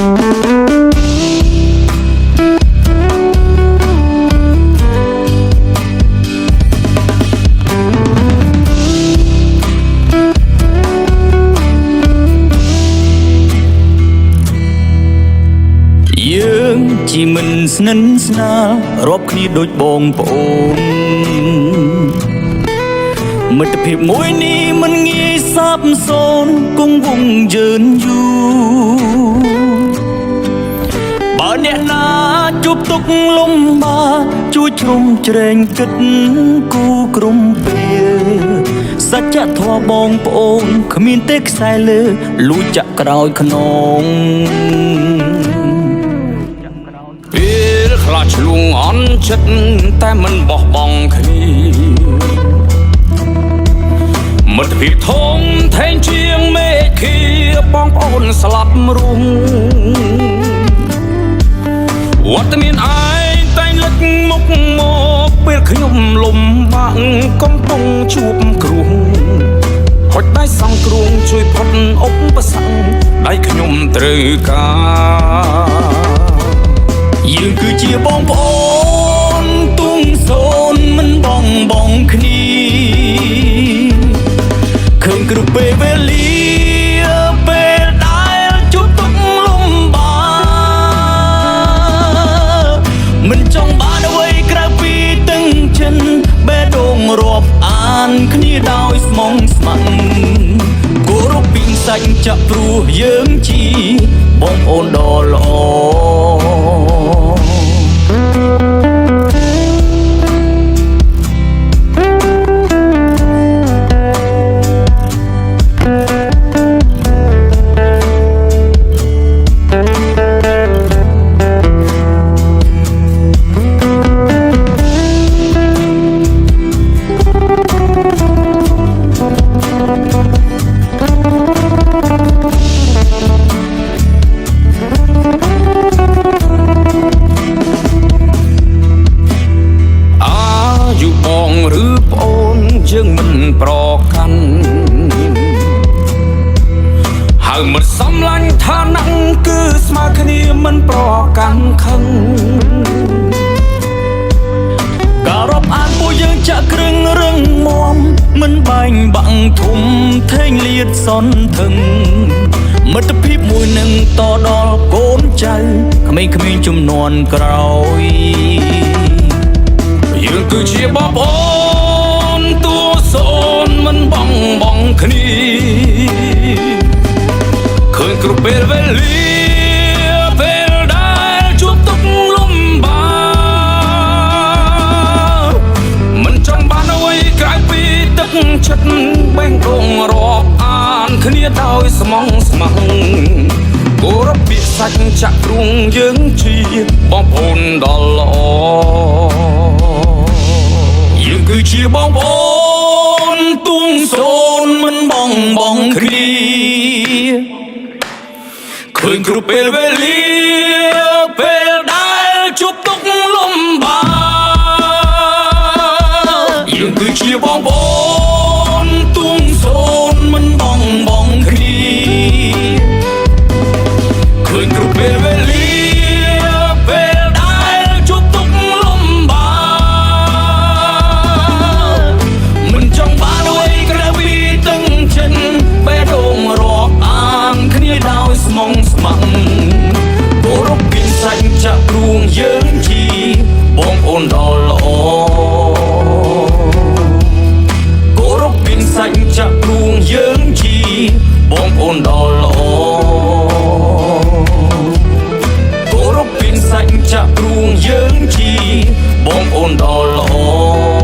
ជាមិនស្និទ្ធស្នាលរាប់គ្នាដូចបងប្អូនមិត្តភាពមួយនេះមិនងាយសាបសូន្យគង់វង្សយឺនយូរបើអ្នកណាជួបទុកលំបាកជួយជ្រោមជ្រែងគិតគូក្រុមពេលសច្ចធម៌បងប្អូនគ្មានទេខ្សែលើលួចចាក់ក្រោយខ្នងពេលខ្លះឆ្លងអន់ចិត្តតែមិនបោះបង់គ្នាមិត្តភាពធំធេងជាងមេឃាបងប្អូនស្លាប់រួមវត្តមានឯងតែងលើកមុខមកពេលខ្ញុំលំបាកកំពុងជួបគ្រោះហុចដៃសង្គ្រោះជួយផុតឧបសគ្គដៃខ្ញុំត្រូវការយើងគឺជាបងប្អូនទុំសូនមិនបងគ្នាឃើញគ្រប់ពេលវេលាពេលដែលជួបទុកលំបាកមិនចង់បានអ្វីក្រៅពីទឹកចិត្តបេះដូងរាប់អានគ្នាដោយស្មងស្ម័គ្រគោរពពីសាច់ចាក់ព្រោះយើងជាបងប្អូនដ៏ល្អយើងមិនប្រកាន់ហើយមិនសំឡាញ់ឋានៈគឺស្មើគ្នាមិនប្រកាន់ខឹងការរាប់អានពួកយើងចាក់គ្រឿងរឹងមាំមិនបែងបាក់ធំធេងលៀតសន់ធឹងមិត្តភាពមួយនឹងតដល់កូនចៅក្មេងៗជំនាន់ក្រោយយើងគឺជាបងប្អូនទូសូនមិនបងគ្នាឃើញគ្រប់ពេលវេលាពេលដែលជួបទុកលំបាកមិនចង់បានអ្វីក្រៅពីទឹកចិត្តបេះដូងរាប់អានគ្នាដោយស្មងស្ម័គ្រគោរពពីសាច់ចាក់ទ្រូងយើងជាបងប្អូនដ៏ល្អយើងគឺជាបងប្អូនទុំសូនមិនបងគ្នាឃើញគ្រប់ពេលវេលាពេលដែលជួបទុកលំបាកយើងគឺជាបងប្អូនទុំសូនមិនបងគ្នាឃើញគ្រប់ពេលវេលាស្មងស្ម័គ្រគោរពពីសាច់ចាក់ព្រួងយើងជាបងប្អូនដ៏ល្អគោរពពីសាច់ចាក់ព្រួងយើងជាបងប្អូនដ៏ល្អគោរពពីសាច់ចាក់ព្រួងយើងជាបងប្អូនដ៏ល្អ